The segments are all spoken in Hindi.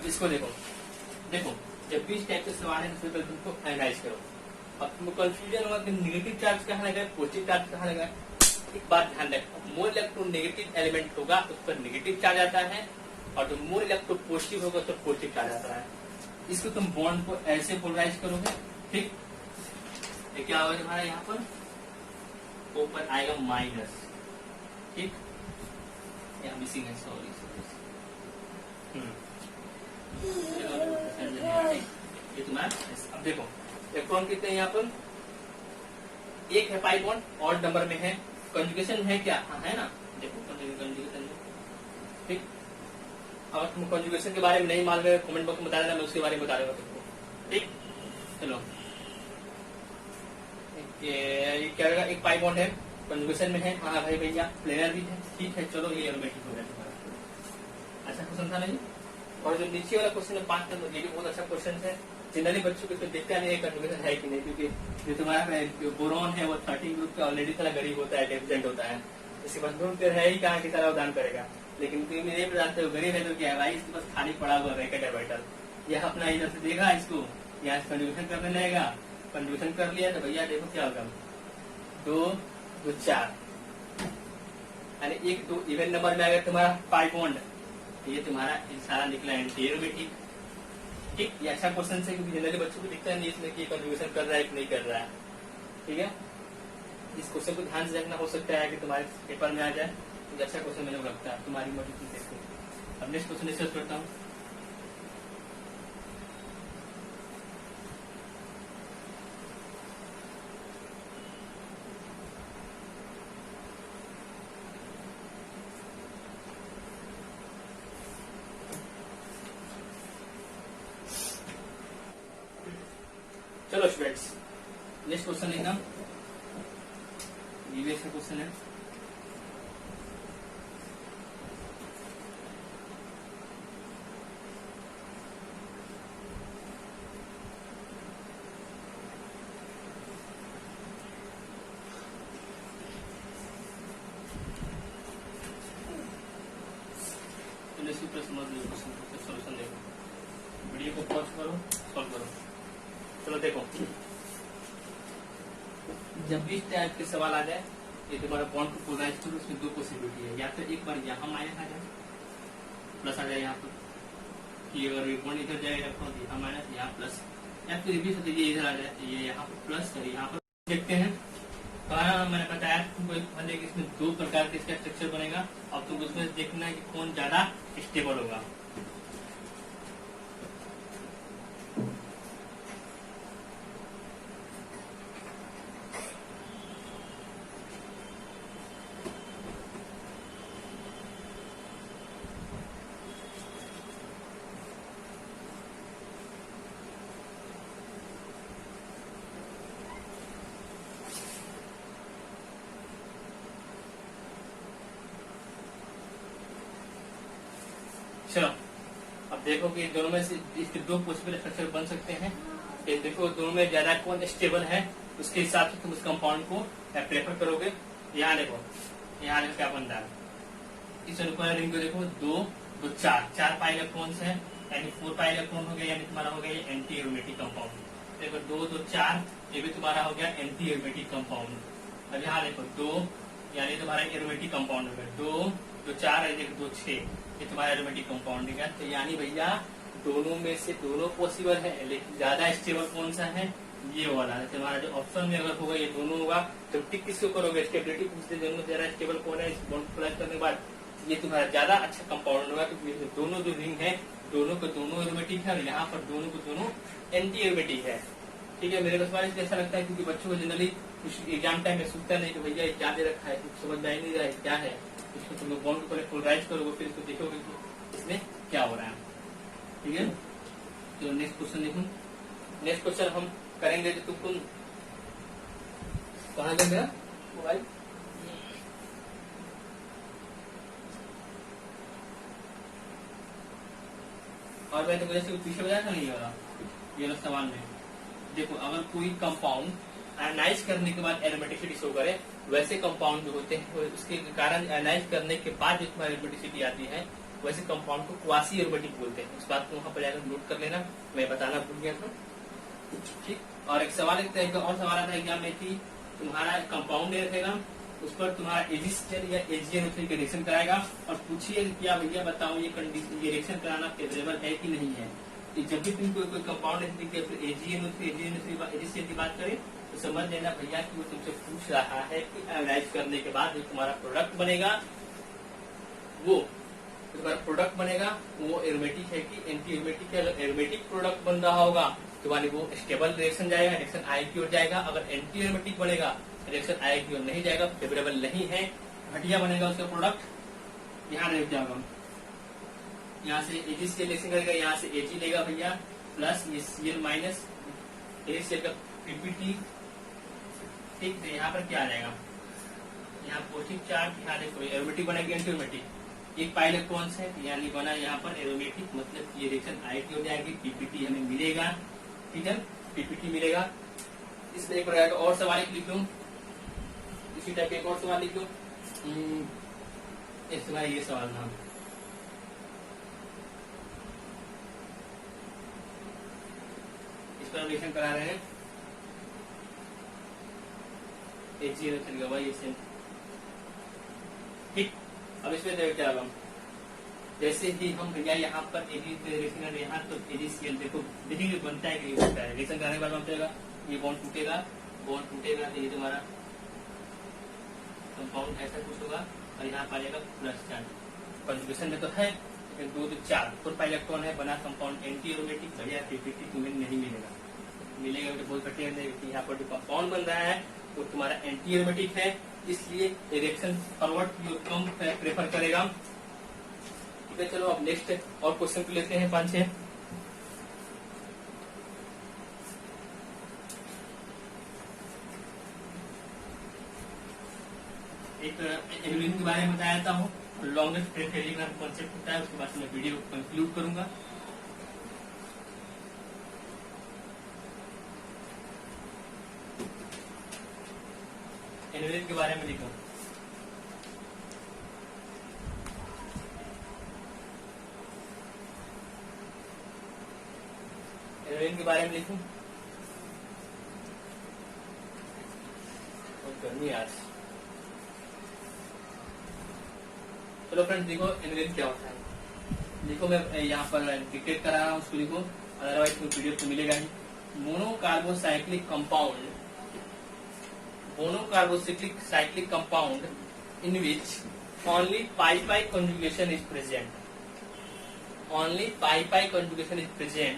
इसको देखो देखो, जब भी इस टाइप के सवाल है तो पहले तुमको एनालाइज करो। अब तुमको कंफ्यूजन होगा कि नेगेटिव चार्ज कहाँ लगा है, पॉजिटिव चार्ज कहाँ लगा है। एक बात ध्यान रखो, मोर इलेक्ट्रोनेगेटिव एलिमेंट होगा तो उस पर नेगेटिव चार्ज आता है, और जो मोर इलेक्ट्रो पॉजिटिव होगा तो पॉजिटिव चार्ज आता है। इसको तुम बॉन्ड को ऐसे पोलराइज करोगे, ठीक, ये क्या होगा तुम्हारा यहाँ पर ऊपर आएगा माइनस, ठीक, यहाँ मिसिंग है, सॉरी। ये तुम्हारा, अब देखो इलेक्ट्रॉन कितने हैं यहाँ पर, एक है पाई बॉन्ड, और नंबर में है, कंजुगेशन है क्या, हाँ है ना, देखो कंजुगेशन, ठीक। अगर तुम कंजुगेशन के बारे में नहीं मालूम है कमेंट बॉक्स में बता देना, मैं उसके बारे में बता दूंगा तुमको, ठीक। चलो ये क्या रहेगा, एक पाई बॉन्ड है, कंजुगेशन में है, हाँ भाई भैया प्लेनर भी है, ठीक है। चलो ये एरोमेटिक हो गया तुम्हारा, अच्छा क्वेश्चन था नहीं। और जो नीचे वाला क्वेश्चन है 5 नंबर, ये भी बहुत अच्छा क्वेश्चन है। जनरली बच्चों को तो देखते नहीं कंजुगेशन है कि नहीं, क्योंकि जो तुम्हारा बोरॉन है वो 13 ग्रुप का ऑलरेडी थोड़ा गरीब होता है, डेफिशिएंट होता है, इसके पास ढूंढ कर है ही कहाँ की तरह दान करेगा। लेकिन तुम ये जानते हो गरीब है तो क्या है भाई, इसके पास खाली पड़ा हुआ रैकेट है बैटल, यह अपना इधर से देखा इसको, यहाँ से कंजुगेशन करने लगेगा, कंजुगेशन कर लिया तो भैया देखो क्या होगा, 2 2 4, यानी 1 2 इवन नंबर में अगर तुम्हारा पाई बॉन्ड, ये तुम्हारा सारा निकला एंटी एरोमेटिक, ठीक। ये अच्छा क्वेश्चन है क्योंकि जनरली बच्चों को दिखता नहीं इसमें कि कंजुगेशन कर रहा है कि नहीं कर रहा है, ठीक है। इस क्वेश्चन को ध्यान से रखना, हो सकता है कि तुम्हारे पेपर में आ जाए, तो अच्छा क्वेश्चन मुझे लगता है तुम्हारी मर्जी देखो। अब नेक्स्ट क्वेश्चन डिस्कस करता हूँ। चलो स्टूडेंट्स, नेक्स्ट क्वेश्चन लिखना, ईवीएस का क्वेश्चन है। समझ लो क्वेश्चन, सोल्यूशन देखो, वीडियो को पॉज करो, सॉल्व करो। चलो देखो, जब भी इस टाइप के सवाल आ जाए, ये तुम्हारा बॉन्ड को पोलराइज करो, उसमें 2 पॉसिबिलिटी है, या तो एक बार यहाँ माइनस आ जाए, प्लस आ जाए यहाँ पर, कि अगर ये बॉन्ड इधर जाएगा तो यहाँ माइनस यहाँ प्लस, या फिर भी सोचिए ये इधर आ जाए, ये यहाँ पर प्लस और यहाँ पर। देखते हैं, तो मैंने बताया तुमको कि इसमें 2 प्रकार के इसका स्ट्रक्चर बनेगा। अब तुम उसमें देखना है कि कौन ज्यादा स्टेबल होगा। चलो अब देखो कि दोनों में से इसके 2 पॉसिबल स्ट्रक्चर बन सकते हैं। ये देखो दोनों में ज्यादा कौन स्टेबल है, उसके हिसाब से तुम उस कंपाउंड को प्रेफर करोगे। यहाँ देखो, यहाँ देखो क्या बन रहा है, इस अनुकूल रिंग को देखो 2 2 4 4 पाई इलेक्ट्रॉन्स है, यानी 4 पाई इलेक्ट्रॉन हो गया, यानी तुम्हारा हो गया ये एंटी एरोमेटिक कंपाउंड। देखो 2 2 4, ये भी तुम्हारा हो गया एंटी एरोमेटिक कंपाउंड। अब यहाँ देखो 2, यानी तुम्हारा एरोमेटिक कंपाउंड हो गया, 2 2 4, देखो 2 6, ये तुम्हारा एरोमेटिक कंपाउंड है। तो यानी भैया दोनों में से दोनों पॉसिबल है, लेकिन ज्यादा स्टेबल कौन सा है, ये वाला है। तुम्हारा जो ऑप्शन में अगर होगा ये दोनों होगा, तो टिक किसको करोगे, स्टेबिलिटी पूछते दोनों में ज्यादा स्टेबल कौन है, इस बॉन्ड को करने के बाद ये तुम्हारा ज्यादा अच्छा कंपाउंड होगा, क्योंकि दोनों जो रिंग है दोनों को दोनों एरोमेटिक है, और यहाँ पर दोनों को दोनों एंटी एरोमेटिक है। ठीक है, मेरे को ऐसा लगता है क्योंकि बच्चों को जनरली कुछ एग्जाम टाइम में सूझता नहीं कि भैया क्या दे रखा है, कुछ समझ में नहीं रहा है क्या है। इसको तुम लोग बॉन्ड को पहले पोलराइज करोगे, फिर इसको देखोगे कि इसमें क्या हो रहा है। ठीक है, तो नेक्स्ट क्वेश्चन देखो। नेक्स्ट क्वेश्चन हम करेंगे जो तुमको कहाँ गया मेरा मोबाइल, और मैं तो जैसे पीछे बताया था नहीं हो रहा ये लोग सवाल में। देखो अगर कोई कंपाउंड एनालाइज करने के बाद एरोमेटिसिटी शो करे, वैसे कंपाउंड जो होते हैं उसके कारण एनालाइज करने के बाद जो तुम्हारी एरोमेटिसिटी आती है वैसे कंपाउंड को क्वासी एरोमेटिक बोलते हैं। उस बात को वहां पर जाकर नोट कर लेना, मैं बताना भूल गया था। ठीक। और एक सवाल और सवाल आता है एग्जाम में कि तुम्हारा कंपाउंड रहेगा, उस पर तुम्हारा एजिस्टर या एजीएन का रिएक्शन कराएगा और पूछिए क्या भैया बताओ ये रिएक्शन कराना फेवरेबल है कि नहीं है। जब भी तुमको कोई कंपाउंड एजीएन की बात करें तो समझ लेना भैया कि वो तुमसे पूछ रहा है कि एनालाइज करने के बाद जो तुम्हारा प्रोडक्ट बनेगा वो एरोमेटिक है कि एंटी एरोमेटिक है। अगर एरोमेटिक प्रोडक्ट बन रहा होगा तो मानी वो स्टेबल रिएक्शन जाएगा, रिएक्शन आई की ओर जाएगा। अगर एंटी एरोमेटिक बनेगा रिएक्शन आई की ओर नहीं जाएगा, फेवरेबल नहीं है, घटिया बनेगा उसका प्रोडक्ट। यहाँ रह जाएगा, यहाँ से एजी से रिएक्शन करेगा, यहाँ से एजी लेगा भैया प्लस ये सीएल माइनस एसीएल का पीपीटी। ठीक है, यहाँ पर क्या आ जाएगा, यहाँ पॉजिटिव चार्ज, यहाँ देखो एरोमेटिक बनेगा एंटी एरोमेटिक, एक पाई इलेक्ट्रॉन्स है यानी बना यहाँ पर एरोमेटिक, मतलब ये रिएक्शन आई की हो जाएगी, पीपीटी हमें मिलेगा। ठीक है, पीपीटी मिलेगा। इसमें एक प्रकार का और सवाल एक लिख लूं, इसी टाइप का एक और सवाल लिख लूं। इस बार ये सवाल था, इस पर रिएक्शन करा रहे हैं ठीक। अब इसमें देखो क्या होगा, जैसे ही हम भैया यहाँ पर रिएक्शन यहाँ तो एजीसीएल देखो देखिए बनता है कि होता है। रिएक्शन करने के बाद बनता ये बॉन्ड टूटेगा तो ये तुम्हारा कंपाउंड ऐसा कुछ होगा और यहाँ पर आएगा प्लस चार्ज। कंजुगेशन में तो है लेकिन 2 तो 4 4 पाई इलेक्ट्रॉन है, बना कंपाउंड एंटी एरोमेटिक, बढ़िया पीपीटी तुम्हें नहीं मिलेगा तो बहुत घटिया है। यहाँ पर जो कंपाउंड बन रहा है वो तुम्हारा एंटी एरोमेटिक है, इसलिए रिएक्शन फॉरवर्ड कम प्रेफर करेगा। ठीक है, चलो अब नेक्स्ट और क्वेश्चन को लेते हैं 5-6। एक एनुलिन के बारे में बताया हूँ, लॉन्गेस्ट टेलीग्राम कॉन्सेप्ट होता है, उसके बाद मैं वीडियो को कंक्लूड करूंगा। एनुलिन के बारे में लिखो, एनुलिन के बारे में लिखूं गर्मी आज। चलो फ्रेंड्स देखो एनुलिन क्या होता है। देखो मैं यहाँ पर डिक्टेट करा रहा हूँ, उसको लिखो, अदरवाइज तो पीडीएफ तो मिलेगा ही। मोनोकार्बोसाइक्लिक compound in which only pi conjugation is present. Only pi conjugation is present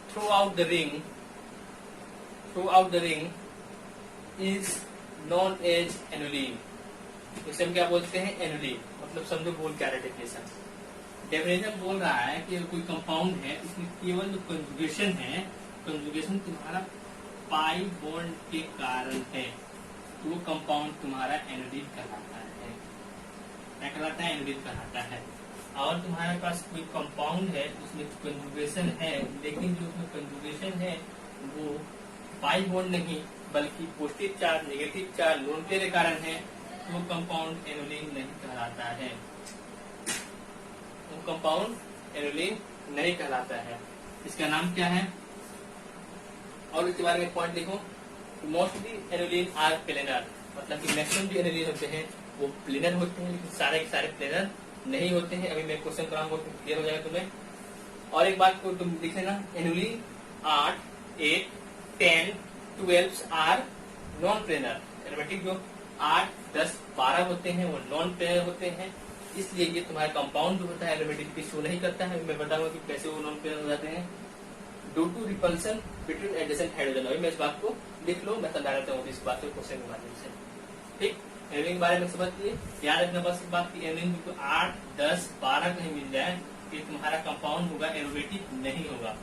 throughout the ring is known as aniline. इसे हम क्या बोलते हैं, एनुलिन। मतलब समझो बोल क्या है डेफिनेशन बोल रहा है कि कोई कंपाउंड है इसमें केवल जो कंजुगेशन है, कंजुगेशन तुम्हारा पाई बॉन्ड के कारण है तो वो कंपाउंड तुम्हारा एनुलिन कहलाता है। क्या कहलाता है, एनुलिन कहलाता है। और तुम्हारे पास कोई कंपाउंड है उसमें कंजुगेशन है, लेकिन जो उसमें कंजुगेशन है वो पाई बॉन्ड नहीं बल्कि positive charge negative charge loan के कारण है, वो कंपाउंड एनुलिन नहीं कहलाता है। वो कंपाउंड एनुलिन नहीं कहलाता है। इसका नाम क्या है, और इसके बारे में पॉइंट लिखो। मोस्टली एनुलिन आर प्लेनर, मतलब कि मैक्सिमम जो एनुलिन होते हैं वो प्लेनर होते हैं, लेकिन सारे के सारे प्लेनर नहीं होते हैं। अभी मैं क्वेश्चन कराऊंगा तो क्लियर हो जाएगा तुम्हें। और एक बात को तुम देख लेना, annulene 8, 8, 10, 12 are non planar. Aromatic जो 8, 10, 12 होते हैं वो नॉन प्लेनर होते हैं, इसलिए ये तुम्हारा कंपाउंड जो होता है एरोमेटिक पे शो नहीं करता है। मैं बताऊंगा कि कैसे वो नॉन प्लेनर हो जाते हैं। Due to repulsion between adjacent hydrogen. अभी मैं इस बात को लिख लो, मैं समझा देता हूँ इस बात को क्वेश्चन के माध्यम से। ठीक, एनुलिन के बारे में समझ लिए। याद रखना बस इस बात की, एनुलिन को 8, 10, 12 कहीं मिल जाए कि तुम्हारा कंपाउंड होगा एरोमेटिक नहीं होगा।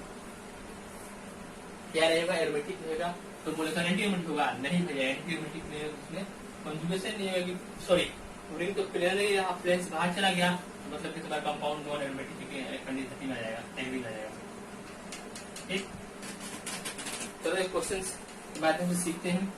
क्या रहेगा, एरोमेटिक रहेगा। तो बोले सर एंटी एरोमेटिक होगा, नहीं भैया एंटी एरोमेटिक नहीं होगा, उसमें कंजुगेशन नहीं होगी। सॉरी, रिंग तो प्लेनर ही रहा, प्लेन से बाहर चला गया, मतलब कि तुम्हारा कंपाउंड नॉन एरोमेटिक कंडीशन में आ जाएगा, एंग्री आ जाएगा। ठीक, चलो एक क्वेश्चन के माध्यम से सीखते हैं।